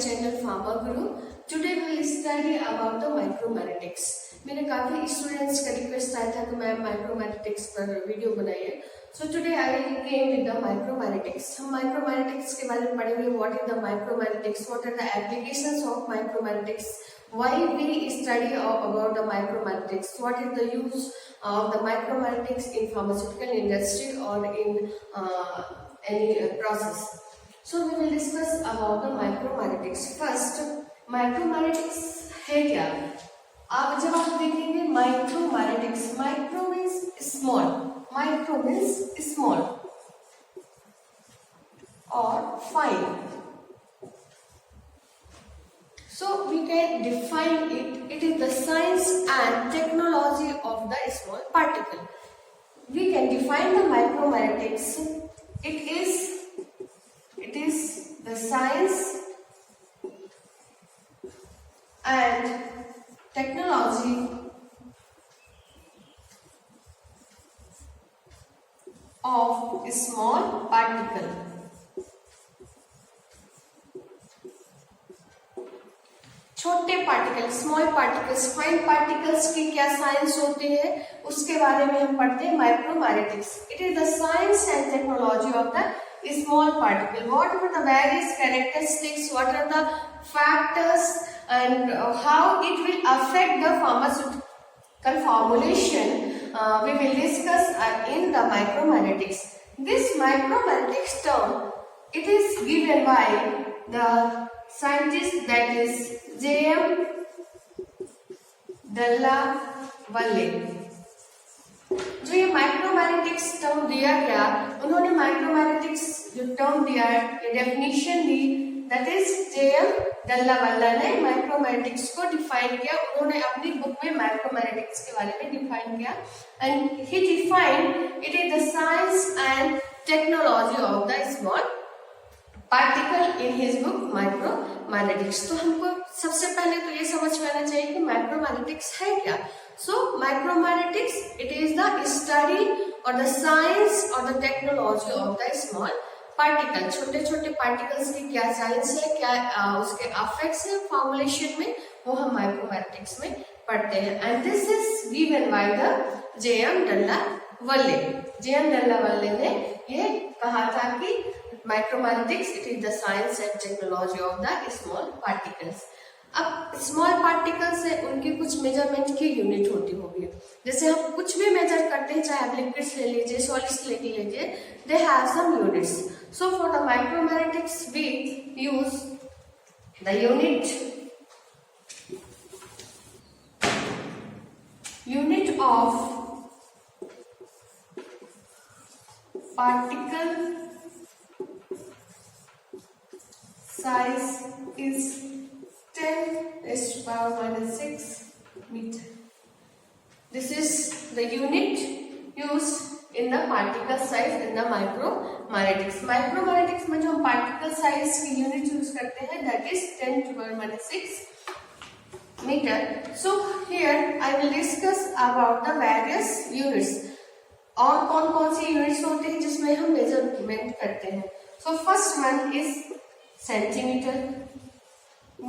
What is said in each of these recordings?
channel Pharma Guru. Today we will study about the micromeritics. मेरे काफी students का request आया था कि मैम माइक्रोमेरिटिक्स पर वीडियो बनाइए. So today I came with the micromeritics. हम micromeritics के बारे में पढ़ेंगे. What is the micromeritics? What are the applications of micromeritics? Why we study about the micromeritics? What is the use of the micromeritics in pharmaceutical industry or in any process? So we will discuss about the micromeritics. First, micromeritics है क्या? आप जब आप देखेंगे micromeritics, micro means small, micro means small or fine. So we can define it. It is the science and technology of the small particle. We can define the micromeritics. It is the science and technology of small particle. छोटे particle, small particles, fine particles की क्या science होते हैं उसके बारे में हम पढ़ते हैं micromeritics. It is the science and technology of the small particle. What are the various characteristics? What are the factors and how it will affect the pharmaceutical formulation? We will discuss in the micromeritics. This micromeritics term, it is given by the scientist, that is J.M. Dalla-Valle. जो ये micromeritics term दिया गया, उन्होंने micromeritics जो term दिया है, ये definition the, that is J.M. Dalla-Valle ने माइक्रोमेरिटिक्स को डिफाइन किया. उन्होंने अपनी बुक में माइक्रोमेरिटिक्स के बारे में डिफाइन किया and he defined it is the science and technology of the small particle in his book micromeritics. तो हमको सबसे पहले तो ये समझ में आना चाहिए कि माइक्रोमेरिटिक्स है क्या. So micromeritics, it is the study or the science or the technology of the small particle. छोटे छोटे पार्टिकल्स की क्या साइंस है, क्या उसके अफेक्ट्स है फॉर्मुलेशन में, वो हम माइक्रोमेरिटिक्स में पढ़ते हैं. And this is given by the J.M. Dalla-Valle. J.M. Dalla-Valle ने ये कहा था कि micromeritics it is the science and technology of the small particles. अब स्मॉल पार्टिकल से उनकी कुछ मेजरमेंट की यूनिट होती होगी. जैसे हम कुछ भी मेजर करते हैं, चाहे आप लिक्विड्स ले लीजिए, सॉलिड्स ले लीजिए, they have some units. So for the micromeritics we use the unit of particle size is 10 raised to power minus 6 meter. This is the unit used in the particle size in the micromeritics. Micromeritics में जो हम particle size की unit use करते हैं, that is 10 to power minus 6 meter. So here I will discuss about the various units. और कौन कौन सी units होते हैं जिसमें हम measurement करते हैं. So first one is centimeter.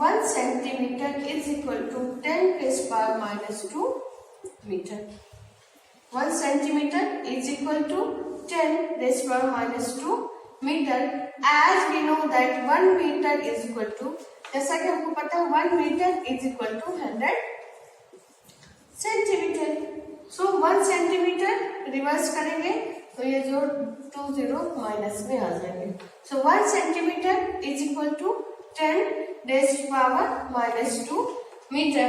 1 centimeter is equal to 10 raised power minus 2 meter. 1 centimeter is equal to 10 raised power minus 2 meter. As we know that 1 meter is equal to, जैसा कि हमको पता है 1 meter is equal to 100 centimeter. So 1 centimeter reverse करेंगे तो ये जो 20 minus में आ जाएंगे. So 1 centimeter is equal to 10 raised to power minus 2 meter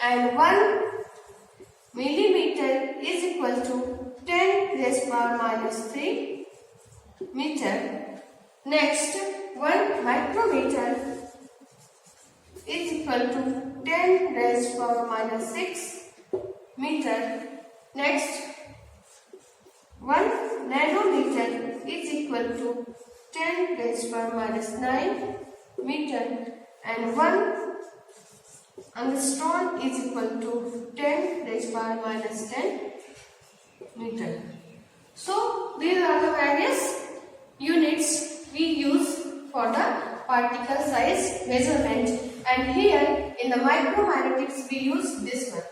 and 1 millimeter is equal to 10 raised to power minus 3 meter. Next, 1 micrometer is equal to 10 raised to power minus 6 meter. Next, 1 nanometer is equal to 10 raised to power minus 9 meter and 1 angstrom is equal to 10 raised power minus 10 meter. So these are the various units we use for the particle size measurement, and here in the micromagnetics we use this one,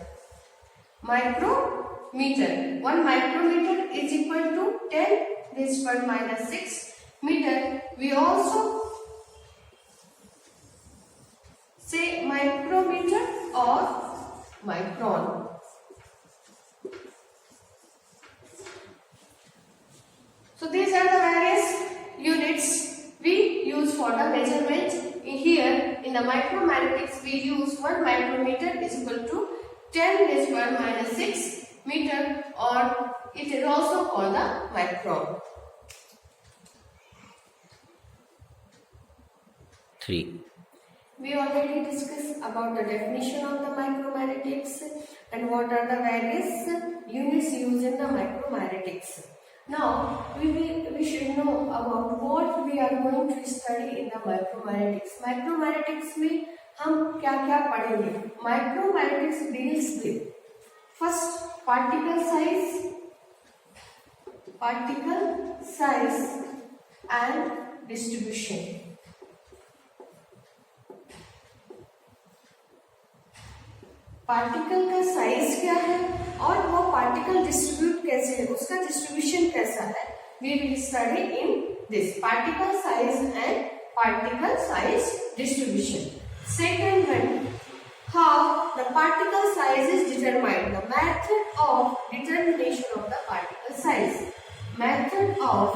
micrometer. 1 micrometer is equal to 10 raised to minus 6 meter. We also say micrometer or micron. So these are the various units we use for the measurement. Here in the micromagnetics we use 1 micrometer is equal to 10 raised to minus 6 meter, or it is also called the micron. 3. We already discussed about the definition of the micromagnetics and what are the various units used in the micromagnetics. Now we should know about what we are going to study in the micromagnetics. Micromagnetics में हम क्या-क्या पढ़ेंगे? Micromagnetics deals with first particle size and distribution. Particle का size क्या है और वो particle distribute कैसे है, उसका डिस्ट्रीब्यूशन कैसा है, we will study in this particle size and particle size distribution. Second one, how the particle size is determined, the method of determination of the particle size. Method of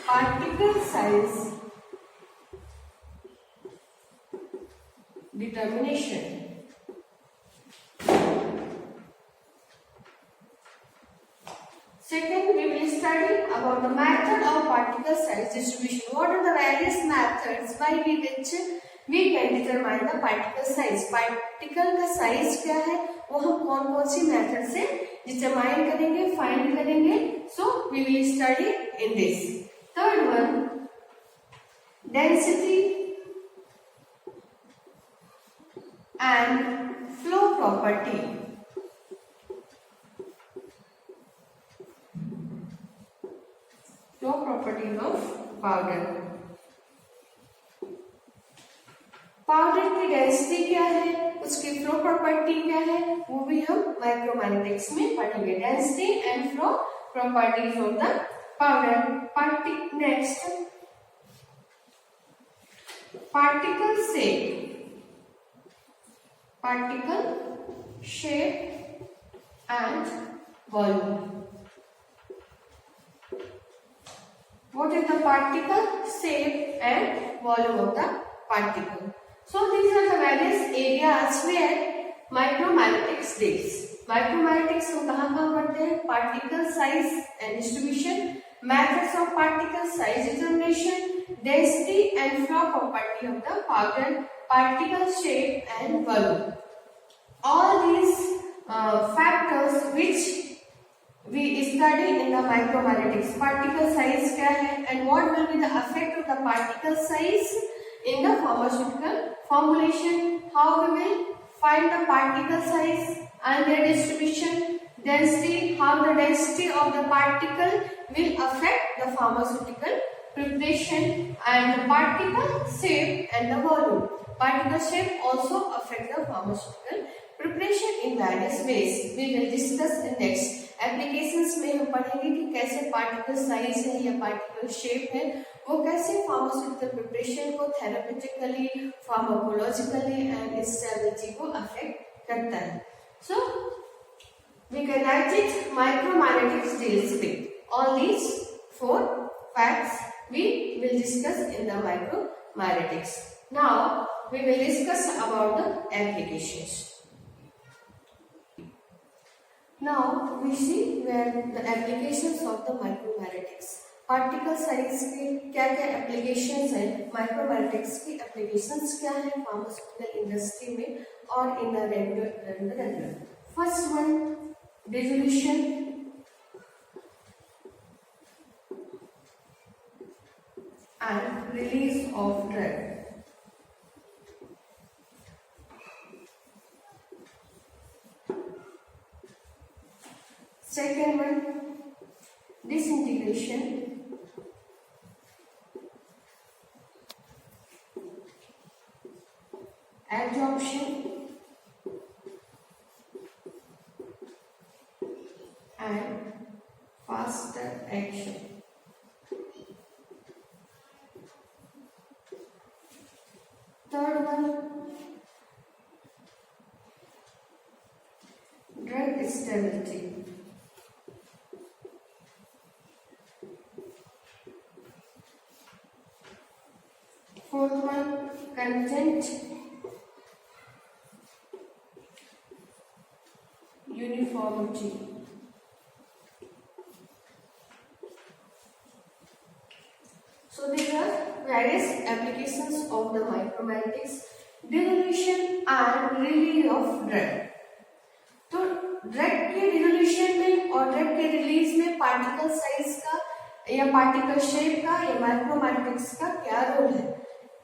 particle size determination. Second, we will study about the method of particle size distribution. What are the various methods by which we can determine the particle size? Particle का size क्या है, वो हम कौन-कौन सी method से determine करेंगे, find करेंगे. So we will study in this. Third one, density and flow property. Flow property of powder. Powder की डेंसिटी क्या है, उसकी फ्लो प्रॉपर्टी क्या है, वो भी हम माइक्रोमैग्नेटिक्स में पढ़ेंगे. Density and flow properties of the powder. Next, particle shape. Particle shape and volume. What is the particle shape and volume of the particle? So these are the various areas where micromagnetics deals. Micromagnetics हम कहाँ पढ़ते हैं? Particle size and distribution, methods of particle size determination, density and flow property of the powder, particle shape and volume. All these factors which we study in the micromagnetics. Particle size क्या है and what will be the effect of the particle size in the pharmaceutical formulation. How we will find the particle size and their distribution, density, how the density of the particle will affect the pharmaceutical preparation, and the particle shape and the volume. Particle shape also affect the pharmaceutical preparation in various ways. We will discuss in next. Applications में हम पढ़ेंगे कि कैसे particle size है या particle shape है वो कैसे फार्मास्यूटिकल प्रिपरेशन को थेराप्यूटिकली, फार्माकोलॉजिकली एंड स्टेबिलिटी को अफेक्ट करता है. So we can write it micromagnetics deals with all these 4 facts we will discuss in the micromagnetics. Now we will discuss about the applications. Now we see where the applications of the micromagnetics. Particle size के क्या-क्या applications हैं, micromagnetics की applications क्या हैं pharmaceutical industry में और in the regular. First one, dissolution and release of drug. Second one, disintegration adsorption and faster action. Third one, drug stability. Fourth one, content uniformity. So these are various applications of the micromagnetics, dissolution and release of drug. तो drug के dissolution में और drug के release में particle size का या particle shape का या माइक्रोमैग्नेटिक्स का क्या रोल है?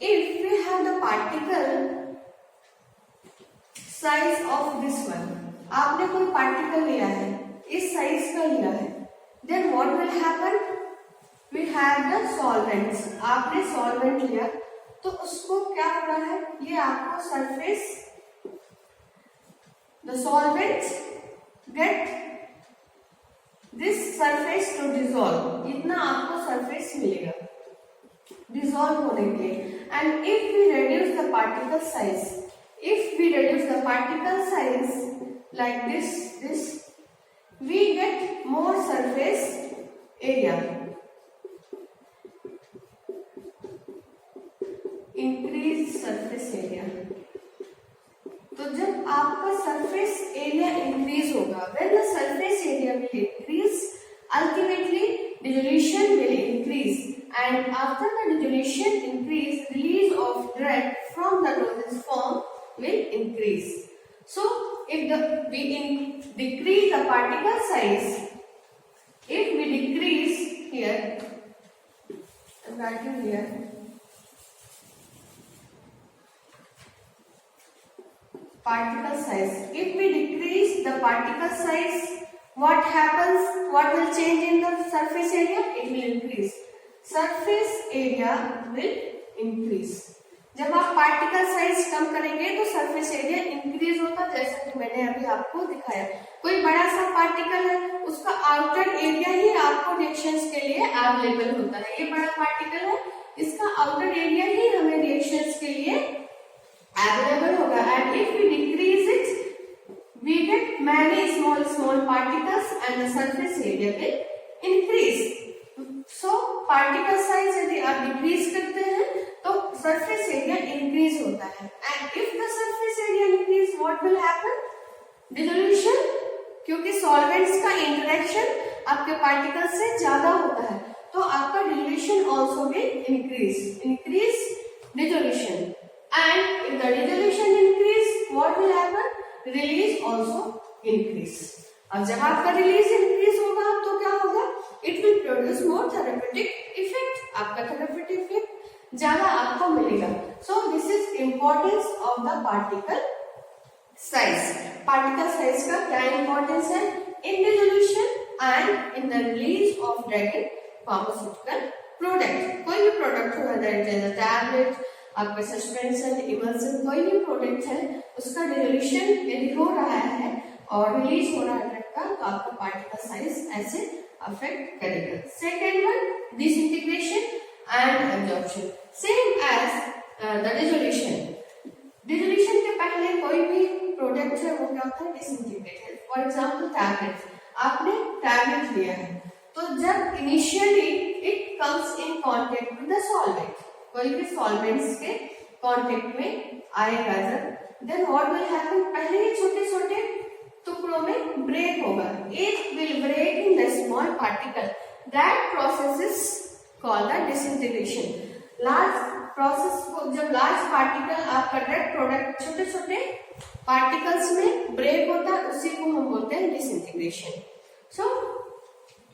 If we have the particle size of this one, आपने कोई पार्टिकल लिया है, इस साइज का लिया है, then what will happen? We have the solvents, आपने सॉल्वेंट लिया तो उसको क्या हो रहा है, ये आपको surface, the solvents get this surface to dissolve, इतना आपको सरफेस मिलेगा डिसॉल्व होने के लिए. And if we reduce the particle size, if we reduce the particle size like this, we get more surface area, increase surface area. तो जब आपका surface area increase होगा, when the surface area will increase, ultimately dissolution will increase, and after the dissolution increase, release of drug from the dosage form will increase. So if we decrease the particle size, if we decrease here, I'm writing here, particle size. If we decrease the particle size, what happens? What will change in the surface area? It will increase. Surface area will increase. जब आप particle size कम करेंगे तो surface area increase होगा, जैसा कि मैंने अभी आपको दिखाया. कोई बड़ा सा पार्टिकल है, उसका आउटर एरिया ही आपको रिएक्शंस के लिए अवेलेबल होता है. ये बड़ा पार्टिकल है, इसका आउटर एरिया ही हमें रिएक्शंस के लिए available होगा. And if we decrease it, we get many small particles and the surface area will increase. So particle size यदि आप decrease करते हैं तो surface area increase होता है. And if the surface area increase, what will happen? Dissolution, क्योंकि solvents का interaction आपके particles से ज्यादा होता है तो आपका dilution also will increase dissolution. And if the dissolution increase, what will happen? Release also increase. अब जब आपका release increase होगा तो क्या होगा? It will produce more therapeutic effect. आपका therapeutic effect ज्यादा आपको मिलेगा. So this is importance of the particle size. Particle size का क्या importance है? In dissolution and in the release of drug and pharmaceutical product. कोई भी product हो, whether it is a tablet, आपका सस्पेंशन, इमल्सन, कोई भी प्रोडक्ट है, उसका डिसोल्यूशन यदि हो रहा है और रिलीज हो रहा है ड्रग का तो आपका पार्टिकल साइज ऐसे अफेक्ट करेगा. Second one, disintegration and absorption. Same as the dissolution. Dissolution के पहले कोई भी प्रोडक्ट है वो क्या होता है? डिसइंटीग्रेटेड. फॉर एग्जांपल टैबलेट, आपने टैबलेट लिया है तो जब initially it comes in contact with the solvent, कोई भी सॉल्वेंट्स के कांटेक्ट में आएगा जब, देन व्हाट विल हैपन? पहले ही छोटे छोटे टुकड़ों में ब्रेक होगा. It will break in the small particle. That process is called the disintegration. Large process को, जब लार्ज पार्टिकल आपका ड्रग प्रोडक्ट छोटे छोटे पार्टिकल्स में ब्रेक होता है, उसी को हम बोलते हैं disintegration. So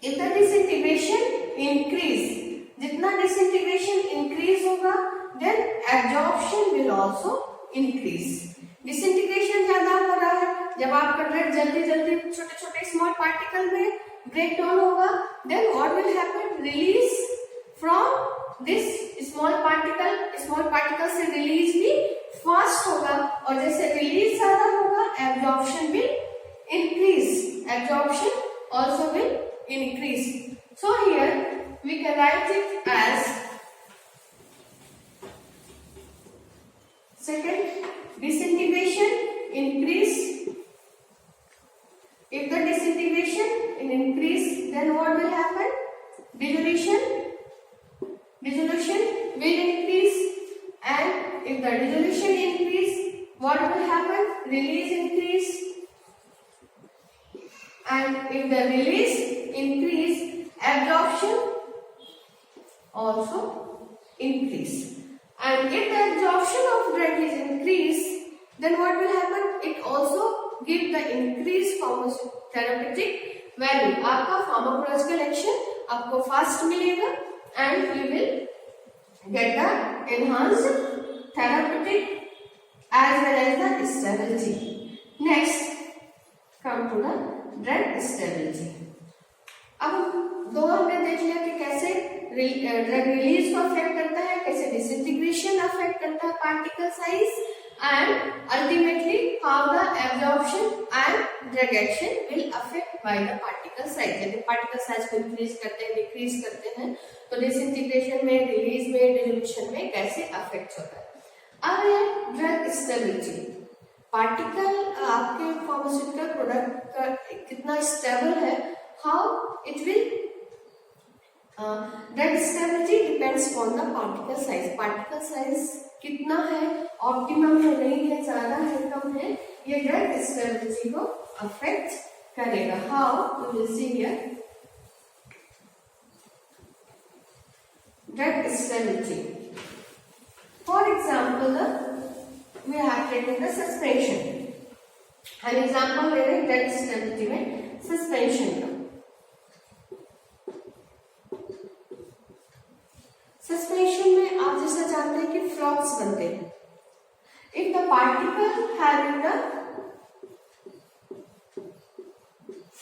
if the disintegration increase, जितना डिसइंटीग्रेशन इंक्रीज होगा then absorption will also increase. Disintegration ज्यादा हो रहा है, जब आपका ड्रग जल्दी जल्दी छोटे छोटे स्मॉल पार्टिकल में ब्रेक डाउन होगा, then what will happen? Release from this small particle से रिलीज भी फास्ट होगा. Second, disintegration increase. If the disintegration increase, then what will happen? Dissolution will increase, and if the dissolution increase, what will happen? Release increase, and if the release increase, absorption also increase. And if the absorption of drug is increased, then what will happen? It also give the increased therapeutic value. आपका pharmacological action आपको fast मिलेगा, and you will get the enhanced therapeutic as well as the stability. Next, come to the drug stability. अब दो हमने देख लिया कि कैसे ड्रग रिलीज को अफेक्ट करता है, कैसे डिसइंटीग्रेशन अफेक्ट करता है particle size, and ultimately how the absorption and drug action will affect by the particle size. यदि पार्टिकल साइज को इंक्रीज करते हैं, डिक्रीज करते हैं, तो डिसइंटीग्रेशन में, रिलीज में, डिसोल्यूशन में कैसे अफेक्ट होता है. अब है ड्रग स्टेबिलिटी. पार्टिकल आपके फार्मास्यूटिकल प्रोडक्ट का कितना स्टेबल है, how it will. Drug stability depends on the particle size. Particle size कितना है, ऑप्टिमम है, नहीं है, ज्यादा है, कम है, ये ड्रग स्टेबिलिटी को अफेक्ट करेगा. How you will see here. Drug stability, for example we have taken the suspension. an example ले रहे ड्रग स्टेबिलिटी में सस्पेंशन का. सस्पेंशन में आप जैसा जानते हैं कि फ्लॉक्स बनते हैं. If the particle having the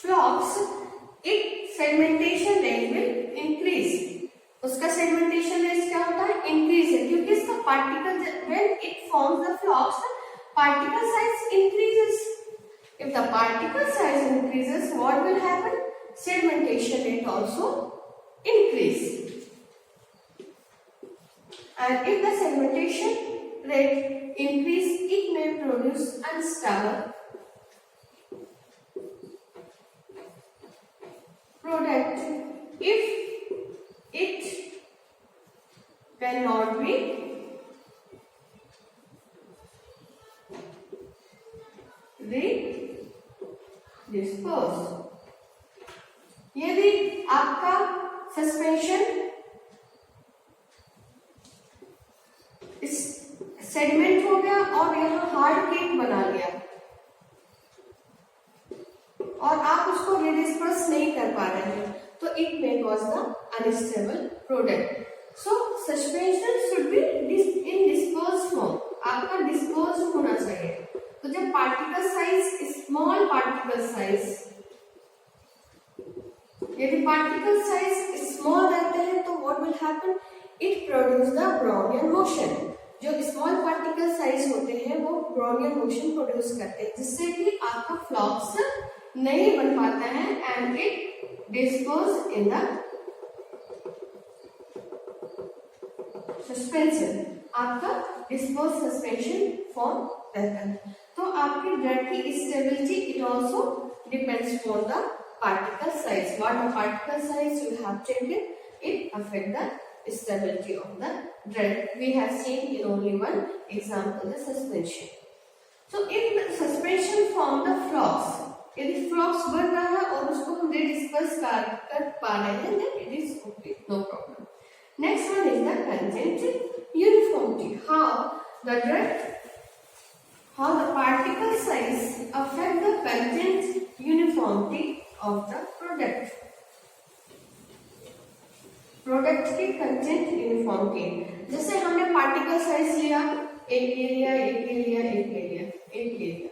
flocs, it segmentation rate will increase. उसका सेगमेंटेशन रेट क्या होता है? इंक्रीज है, क्योंकि इसका particle when it forms the flocs, particle size increases. If the particle size increases, what will happen? Segmentation rate also increase. And if the segmentation rate increase, it may produce unstable product. If it cannot be redisposed. यदि आपका suspension segment हो गया और यहाँ hard cake बना लिया और आप उसको रिडिस्पर्स नहीं कर पा रहे हैं, तो it may cause the unstable product. So suspension should be in dispose form. आपका डिस्पोज होना चाहिए. तो जब particle size, small particle size, यदि पार्टिकल साइज स्मॉल रहते हैं तो what will happen? It produce the Brownian motion. जो स्मॉल पार्टिकल साइज होते हैं वो ब्राउनियन मोशन प्रोड्यूस करते हैं, जिससे कि आपका फ्लॉक्स नहीं बन पाता है and it dispose in the suspension. आपका डिस्पोज सस्पेंशन फॉर्म रहता है. तो आपकी ड्रग की stability it also depends on the particle size. What the particle size you have taken, it affect the stability of the drug. We have seen in only one example, the suspension. So if the suspension form the flocks, यदि flocks बन रहा है और उसको हम redisperse कर पा रहे हैं, then it is okay, no problem. Next one is the content uniformity. How the particle size affect the content uniformity of the product. Product के कंटेंट यूनिफॉर्मिटी. जैसे हमने पार्टिकल साइज लिया, एक ले लिया, एक ले लिया, एक ले लिया, एक ले लिया.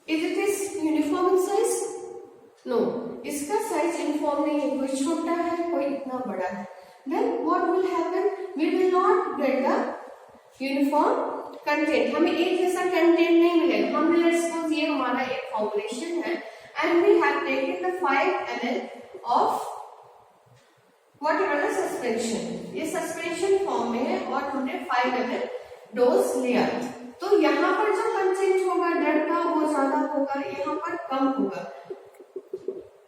Is it is uniform in size? No, इसका साइज यूनिफॉर्म नहीं है. कोई छोटा है, कोई इतना बड़ा है. Then what will happen? We will not get the uniform content. हमें एक जैसा कंटेंट नहीं मिलेगा. हमने लेट्स सपोज ये हमारा एक फॉर्मुलेशन है and we have taken the 5 ml of whatever the suspension. ये सस्पेंशन फॉर्म में है और हमने 5 ml डोज लिया, तो यहाँ पर जो कंटेंट होगा ड्रग का वो ज्यादा होगा, यहाँ पर कम होगा,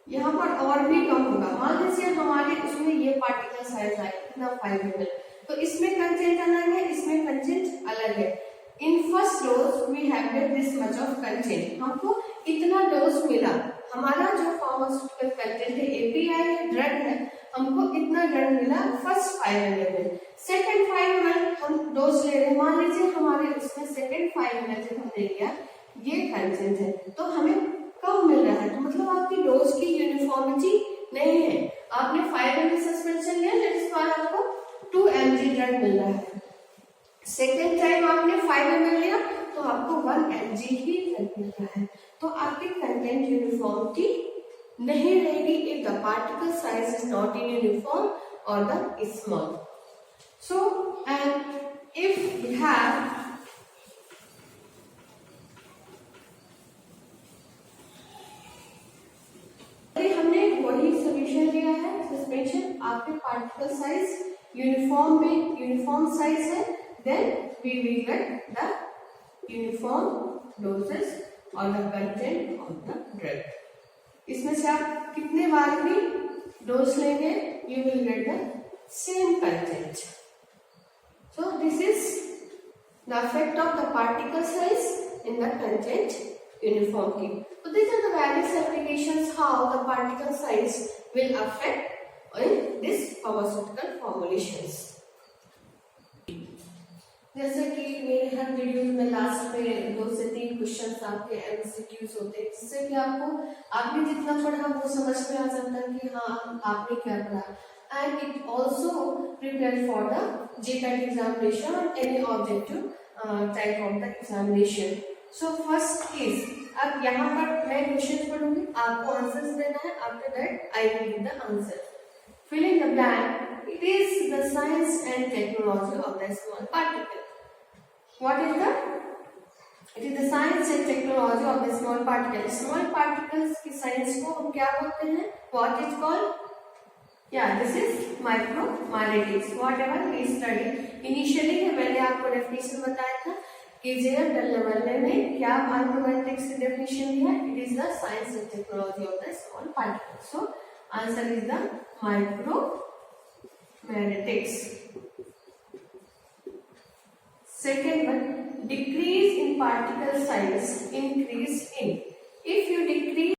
यहाँ पर और भी कम होगा। मान लीजिए हमारे उसमें ये पार्टिकल साइज आए कितना 5 ml, तो इसमें कंटेंट अलग है, इसमें कंटेंट अलग है। In first dose we have get this much of content, हमको इतना डोज मिला, हमारा जो फार्मास्यूटिकल कंटेंट है एपीआई है ड्रग है, हमको इतना ड्रग मिला फर्स्ट 5 ml में। सेकेंड 5 ml हम डोज ले रहे हैं, मान लीजिए हमारे उसमें सेकेंड 5 ml जब हमने लिया ये कंटेंट है तो हमें कम मिल रहा है, तो मतलब आपकी डोज की यूनिफॉर्मिटी नहीं है। आपने 5 ml सस्पेंशन लिया जिस पर आपको 2 mg ड्रग मिल रहा है, सेकेंड टाइम आपने 5 ml लिया तो आपको 1 mg ही ड्रग मिल रहा है, तो आपकी कंटेंट यूनिफॉर्मिटी नहीं रहेगी if the particle size is not in uniform or the small. So and if we have हमने वही सोल्यूशन लिया है सस्पेंशन, आपके पार्टिकल साइज यूनिफॉर्म में यूनिफॉर्म साइज है, then we will get the uniform doses और the content of the drug. इसमें से आप कितने बार भी डोज लेंगे you will get the same content. So this is the effect of the particle size in the content uniformity. So these are the various applications how the particle size will affect in this pharmaceutical formulations. जैसे कि मेरे हर videos में last में 2 से 3 questions आपके MCQs होते हैं, जिससे कि आपको आपने जितना पढ़ा वो समझ में आ जाता है कि हाँ आपने क्या पढ़ा, and it also prepare for the JTET examination और any objective type of the examination. So first is, अब यहाँ पर मैं क्वेश्चन पढ़ूंगी, आपको आंसर्स देना है, after that I will give the answer. Fill in the blank, it is the science and technology of the small particle. What is the, it is the science and technology of the small particle. Small particles की science को हम क्या बोलते हैं, what is called, yeah this is micromagnetics whatever we studied initially है, मैंने आपको definition बताया था कि जेआर डल्लेवाले ने क्या माइक्रोमैग्नेटिक्स की डेफिनेशन दिया, it is the science and technology of the small particle. So answer is the micromagnetics. Second one,